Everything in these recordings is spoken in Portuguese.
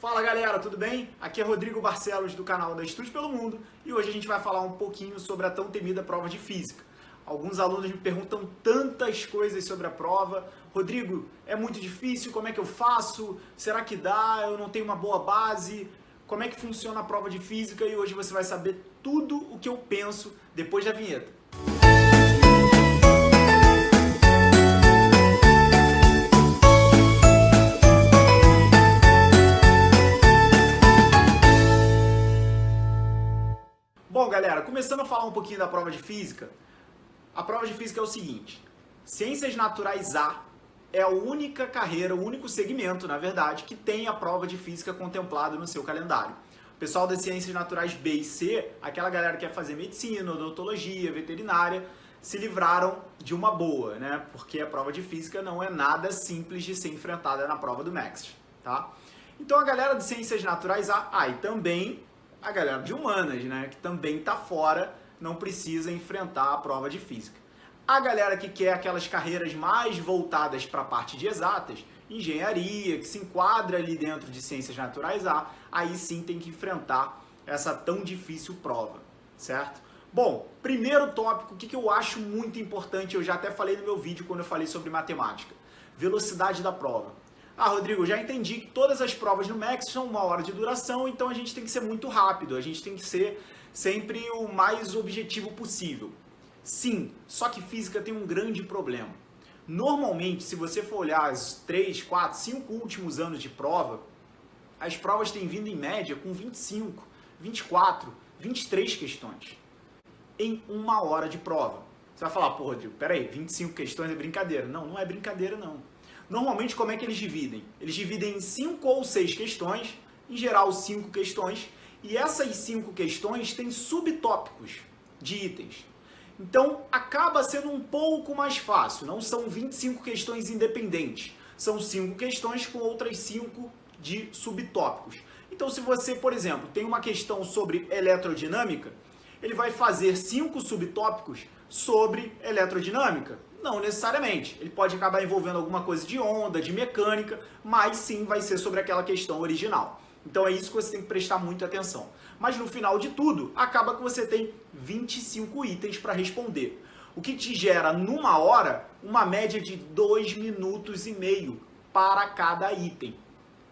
Fala galera, tudo bem? Aqui é Rodrigo Barcelos do canal da Estudos pelo Mundo e hoje a gente vai falar um pouquinho sobre a tão temida prova de física. Alguns alunos me perguntam tantas coisas sobre a prova. Rodrigo, é muito difícil? Como é que eu faço? Será que dá? Eu não tenho uma boa base? Como é que funciona a prova de física? E hoje você vai saber tudo o que eu penso depois da vinheta. Bom, galera, começando a falar um pouquinho da prova de física, a prova de física é o seguinte: Ciências Naturais A é a única carreira, o único segmento, na verdade, que tem a prova de física contemplada no seu calendário. O pessoal das Ciências Naturais B e C, aquela galera que quer fazer medicina, odontologia, veterinária, se livraram de uma boa, né? Porque a prova de física não é nada simples de ser enfrentada na prova do MEXT, tá? Então a galera de Ciências Naturais A, e também a galera de humanas, né, que também está fora, não precisa enfrentar a prova de física. A galera que quer aquelas carreiras mais voltadas para a parte de exatas, engenharia, que se enquadra ali dentro de Ciências Naturais A, aí sim tem que enfrentar essa tão difícil prova, certo? Bom, primeiro tópico, o que eu acho muito importante, eu já até falei no meu vídeo quando eu falei sobre matemática: velocidade da prova. Rodrigo, já entendi que todas as provas no MEXT são 1 hora de duração, então a gente tem que ser muito rápido, a gente tem que ser sempre o mais objetivo possível. Sim, só que física tem um grande problema. Normalmente, se você for olhar os 3, 4, 5 últimos anos de prova, as provas têm vindo em média com 25, 24, 23 questões em 1 hora de prova. Você vai falar, pô, Rodrigo, peraí, 25 questões é brincadeira. Não, não é brincadeira não. Normalmente, como é que eles dividem? Eles dividem em 5 ou 6 questões, em geral 5 questões, e essas 5 questões têm subtópicos de itens. Então, acaba sendo um pouco mais fácil, não são 25 questões independentes, são 5 questões com outras 5 de subtópicos. Então, se você, por exemplo, tem uma questão sobre eletrodinâmica, ele vai fazer 5 subtópicos sobre eletrodinâmica? Não necessariamente. Ele pode acabar envolvendo alguma coisa de onda, de mecânica, mas sim vai ser sobre aquela questão original. Então é isso que você tem que prestar muita atenção. Mas no final de tudo, acaba que você tem 25 itens para responder. O que te gera, numa hora, uma média de 2,5 minutos para cada item.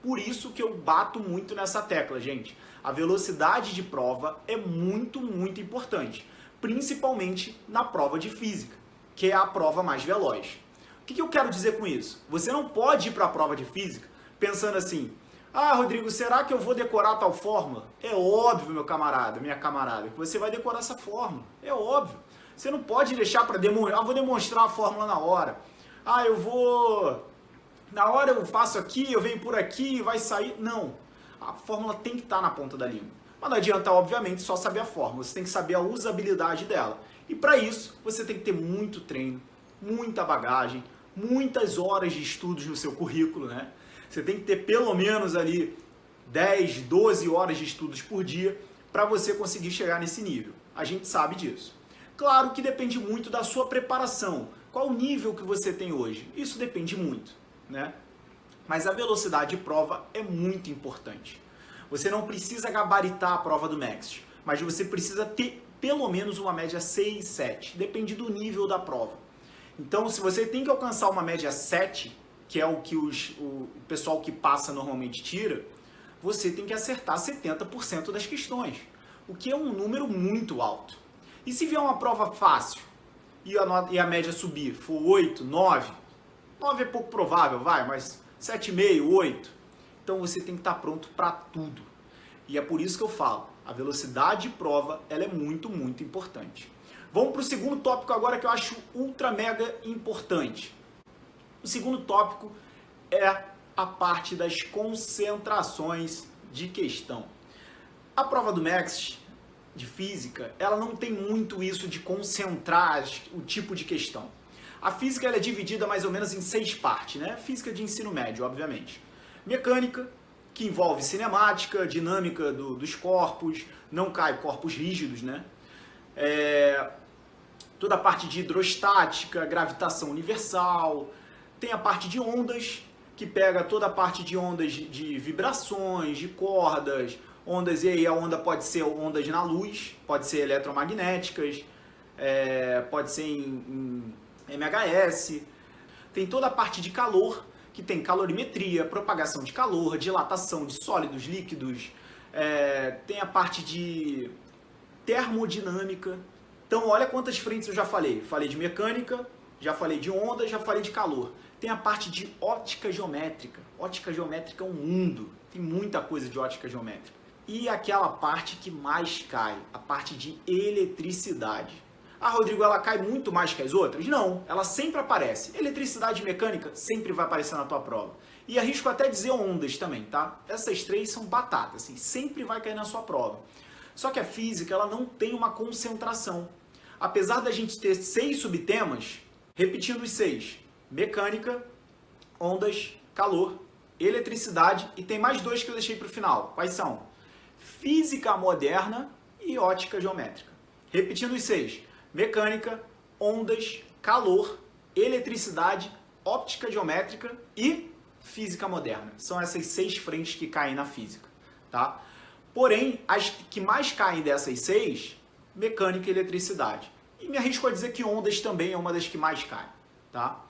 Por isso que eu bato muito nessa tecla, gente. A velocidade de prova é muito, muito importante. Principalmente na prova de física, que é a prova mais veloz. O que eu quero dizer com isso? Você não pode ir para a prova de física pensando assim: Rodrigo, será que eu vou decorar tal fórmula? É óbvio, meu camarada, minha camarada, que você vai decorar essa fórmula. É óbvio. Você não pode deixar para demonstrar. Vou demonstrar a fórmula na hora. Na hora eu faço aqui, eu venho por aqui, vai sair. Não. A fórmula tem que estar na ponta da língua. Mas não adianta, obviamente, só saber a fórmula. Você tem que saber a usabilidade dela. E para isso, você tem que ter muito treino, muita bagagem, muitas horas de estudos no seu currículo, né? Você tem que ter pelo menos ali 10, 12 horas de estudos por dia para você conseguir chegar nesse nível. A gente sabe disso. Claro que depende muito da sua preparação. Qual o nível que você tem hoje? Isso depende muito, né? Mas a velocidade de prova é muito importante. Você não precisa gabaritar a prova do MEXT, mas você precisa ter pelo menos uma média 6, 7. Depende do nível da prova. Então, se você tem que alcançar uma média 7, que é o que o pessoal que passa normalmente tira, você tem que acertar 70% das questões, o que é um número muito alto. E se vier uma prova fácil e a média subir, for 8, 9, 9 é pouco provável, mas 7,5, 8, então você tem que estar pronto para tudo. E é por isso que eu falo, a velocidade de prova ela é muito, muito importante. Vamos para o segundo tópico agora que eu acho ultra mega importante. O segundo tópico é a parte das concentrações de questão. A prova do MEXT de física, ela não tem muito isso de concentrar o tipo de questão. A física ela é dividida mais ou menos em 6 partes, né? Física de ensino médio, obviamente. Mecânica, que envolve cinemática, dinâmica dos corpos, não cai corpos rígidos, né? Toda a parte de hidrostática, gravitação universal, tem a parte de ondas, que pega toda a parte de ondas de vibrações, de cordas, ondas, e aí a onda pode ser ondas na luz, pode ser eletromagnéticas, pode ser em MHS. Tem toda a parte de calor, que tem calorimetria, propagação de calor, dilatação de sólidos, líquidos, tem a parte de termodinâmica. Então olha quantas frentes eu já falei. Falei de mecânica, já falei de onda, já falei de calor. Tem a parte de ótica geométrica. Ótica geométrica é um mundo, tem muita coisa de ótica geométrica. E aquela parte que mais cai, a parte de eletricidade. Ah, Rodrigo, ela cai muito mais que as outras? Não, ela sempre aparece. Eletricidade e mecânica sempre vai aparecer na tua prova. E arrisco até dizer ondas também, tá? Essas três são batatas, assim, sempre vai cair na sua prova. Só que a física, ela não tem uma concentração. Apesar da gente ter 6 subtemas, repetindo os 6, mecânica, ondas, calor, eletricidade, e tem mais 2 que eu deixei para o final. Quais são? Física moderna e ótica geométrica. Repetindo os 6, mecânica, ondas, calor, eletricidade, óptica geométrica e física moderna. São essas 6 frentes que caem na física, tá? Porém, as que mais caem dessas 6, mecânica e eletricidade. E me arrisco a dizer que ondas também é uma das que mais cai, tá?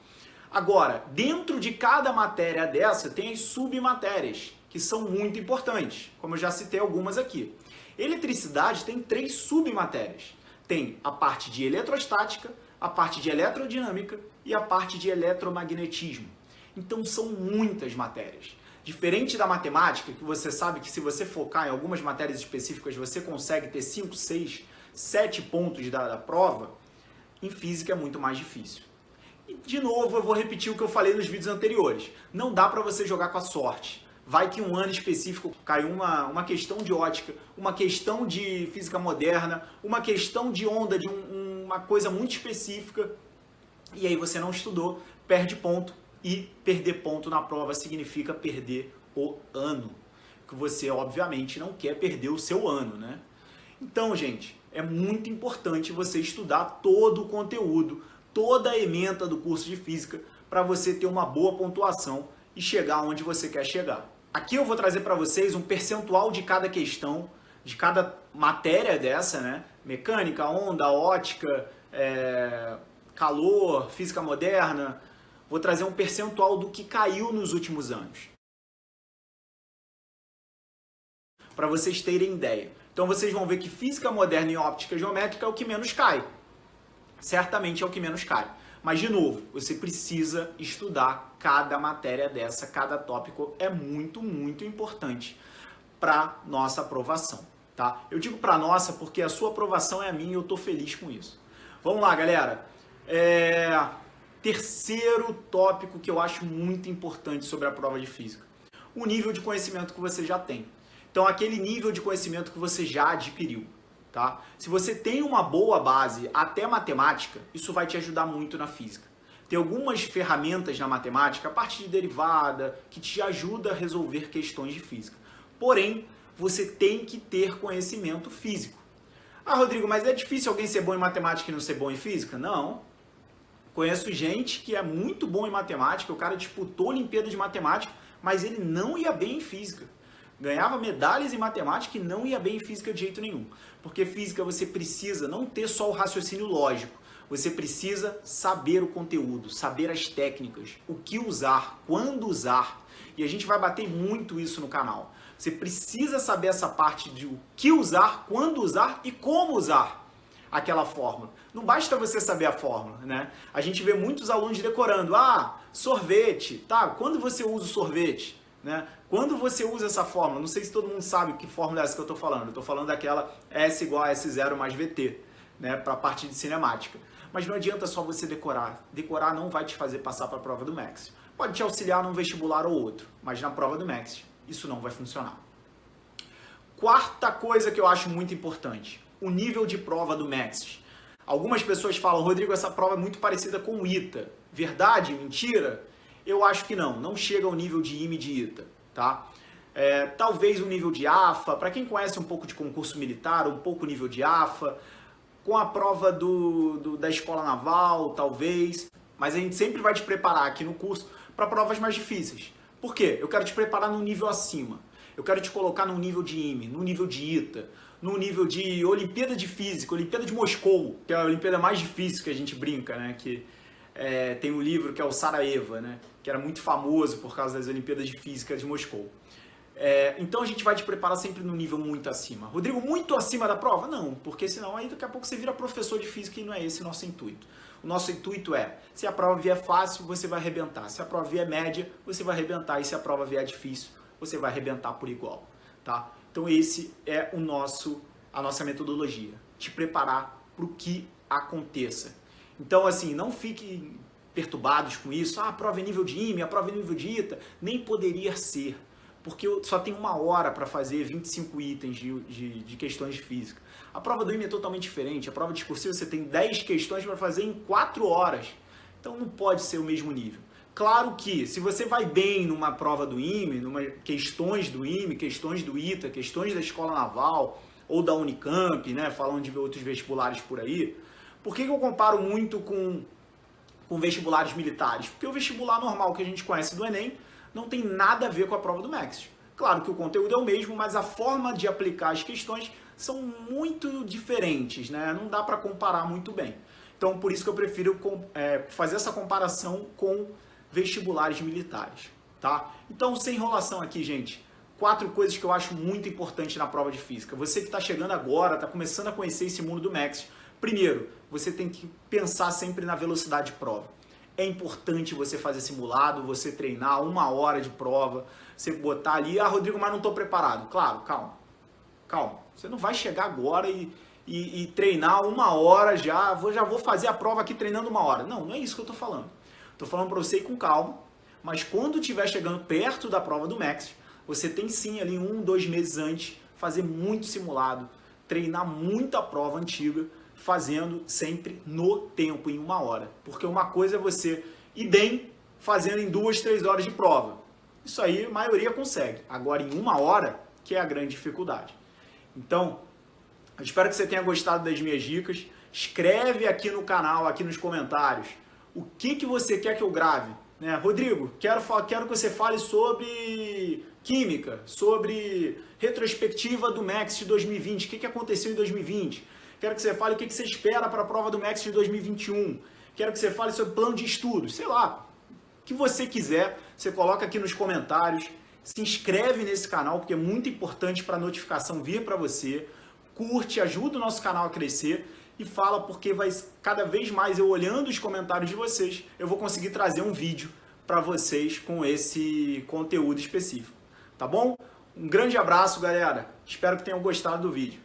Agora, dentro de cada matéria dessa, tem as submatérias, que são muito importantes, como eu já citei algumas aqui. Eletricidade tem 3 submatérias. Tem a parte de eletrostática, a parte de eletrodinâmica e a parte de eletromagnetismo. Então são muitas matérias. Diferente da matemática, que você sabe que se você focar em algumas matérias específicas, você consegue ter 5, 6, 7 pontos da prova, em física é muito mais difícil. E de novo eu vou repetir o que eu falei nos vídeos anteriores. Não dá para você jogar com a sorte. Vai que um ano específico caiu uma questão de ótica, uma questão de física moderna, uma questão de onda, de uma coisa muito específica, e aí você não estudou, perde ponto, e perder ponto na prova significa perder o ano, que você obviamente não quer perder o seu ano, né? Então, gente, é muito importante você estudar todo o conteúdo, toda a ementa do curso de física, para você ter uma boa pontuação e chegar onde você quer chegar. Aqui eu vou trazer para vocês um percentual de cada questão, de cada matéria dessa, né? Mecânica, onda, ótica, calor, física moderna. Vou trazer um percentual do que caiu nos últimos anos. Para vocês terem ideia. Então vocês vão ver que física moderna e óptica geométrica é o que menos cai. Certamente é o que menos cai. Mas, de novo, você precisa estudar cada matéria dessa, cada tópico é muito, muito importante para nossa aprovação, tá? Eu digo para nossa porque a sua aprovação é a minha e eu estou feliz com isso. Vamos lá, galera. Terceiro tópico que eu acho muito importante sobre a prova de física. O nível de conhecimento que você já tem. Então, aquele nível de conhecimento que você já adquiriu. Tá? Se você tem uma boa base até matemática, isso vai te ajudar muito na física. Tem algumas ferramentas na matemática, a parte de derivada, que te ajuda a resolver questões de física. Porém, você tem que ter conhecimento físico. Ah, Rodrigo, mas é difícil alguém ser bom em matemática e não ser bom em física? Não. Conheço gente que é muito bom em matemática, o cara disputou Olimpíada de Matemática, mas ele não ia bem em física. Ganhava medalhas em matemática e não ia bem em física de jeito nenhum. Porque física você precisa não ter só o raciocínio lógico, você precisa saber o conteúdo, saber as técnicas, o que usar, quando usar. E a gente vai bater muito isso no canal. Você precisa saber essa parte de o que usar, quando usar e como usar aquela fórmula. Não basta você saber a fórmula, né? A gente vê muitos alunos decorando, sorvete, tá? Quando você usa o sorvete? Né? Quando você usa essa fórmula, não sei se todo mundo sabe que fórmula é essa que eu estou falando. Eu estou falando daquela S igual a S0 mais VT, né? Para a parte de cinemática. Mas não adianta só você decorar. Decorar não vai te fazer passar para a prova do Max. Pode te auxiliar num vestibular ou outro, mas na prova do Max isso não vai funcionar. Quarta coisa que eu acho muito importante, o nível de prova do Max. Algumas pessoas falam, Rodrigo, essa prova é muito parecida com o ITA. Verdade? Mentira? Eu acho que não chega ao nível de IME e de ITA, tá? Talvez o nível de AFA, para quem conhece um pouco de concurso militar, um pouco o nível de AFA, com a prova da escola naval, talvez, mas a gente sempre vai te preparar aqui no curso para provas mais difíceis. Por quê? Eu quero te preparar num nível acima. Eu quero te colocar num nível de IME, num nível de ITA, num nível de Olimpíada de Física, Olimpíada de Moscou, que é a Olimpíada mais difícil que a gente brinca, né? Que tem um livro que é o Sarajevo, né? Que era muito famoso por causa das Olimpíadas de Física de Moscou. Então a gente vai te preparar sempre num nível muito acima. Rodrigo, muito acima da prova? Não, porque senão aí daqui a pouco você vira professor de física e não é esse o nosso intuito. O nosso intuito é, se a prova vier fácil, você vai arrebentar. Se a prova vier média, você vai arrebentar. E se a prova vier difícil, você vai arrebentar por igual, tá? Então esse é a nossa metodologia, te preparar para o que aconteça. Então assim, não fiquem perturbados com isso, a prova é nível de IME, a prova é nível de ITA, nem poderia ser, porque eu só tenho 1 hora para fazer 25 itens de questões de física. A prova do IME é totalmente diferente, a prova discursiva você tem 10 questões para fazer em 4 horas, então não pode ser o mesmo nível. Claro que, se você vai bem numa prova do IME, questões do IME, questões do ITA, questões da Escola Naval ou da Unicamp, né, falando de outros vestibulares por aí, por que eu comparo muito com vestibulares militares? Porque o vestibular normal que a gente conhece do Enem não tem nada a ver com a prova do MEX. Claro que o conteúdo é o mesmo, mas a forma de aplicar as questões são muito diferentes, né? Não dá para comparar muito bem. Então, por isso que eu prefiro fazer essa comparação com vestibulares militares, tá? Então, sem enrolação aqui, gente, 4 coisas que eu acho muito importante na prova de física. Você que está chegando agora, está começando a conhecer esse mundo do MEX, primeiro, você tem que pensar sempre na velocidade de prova. É importante você fazer simulado, você treinar 1 hora de prova, você botar ali, Rodrigo, mas não estou preparado. Claro, calma. Você não vai chegar agora e treinar 1 hora já vou fazer a prova aqui treinando 1 hora. Não é isso que eu estou falando. Estou falando para você ir com calma, mas quando estiver chegando perto da prova do MEX, você tem sim ali 1, 2 meses antes, fazer muito simulado, treinar muita prova antiga, fazendo sempre no tempo, em 1 hora. Porque uma coisa é você ir bem fazendo em 2, 3 horas de prova. Isso aí a maioria consegue. Agora em 1 hora, que é a grande dificuldade. Então, eu espero que você tenha gostado das minhas dicas. Escreve aqui no canal, aqui nos comentários, o que você quer que eu grave. Né? Rodrigo, quero que você fale sobre química, sobre retrospectiva do MEX de 2020, o que aconteceu em 2020. Quero que você fale o que você espera para a prova do MEX de 2021. Quero que você fale sobre plano de estudos. Sei lá, o que você quiser, você coloca aqui nos comentários. Se inscreve nesse canal, porque é muito importante para a notificação vir para você. Curte, ajuda o nosso canal a crescer e fala, porque cada vez mais eu olhando os comentários de vocês, eu vou conseguir trazer um vídeo para vocês com esse conteúdo específico. Tá bom? Um grande abraço, galera. Espero que tenham gostado do vídeo.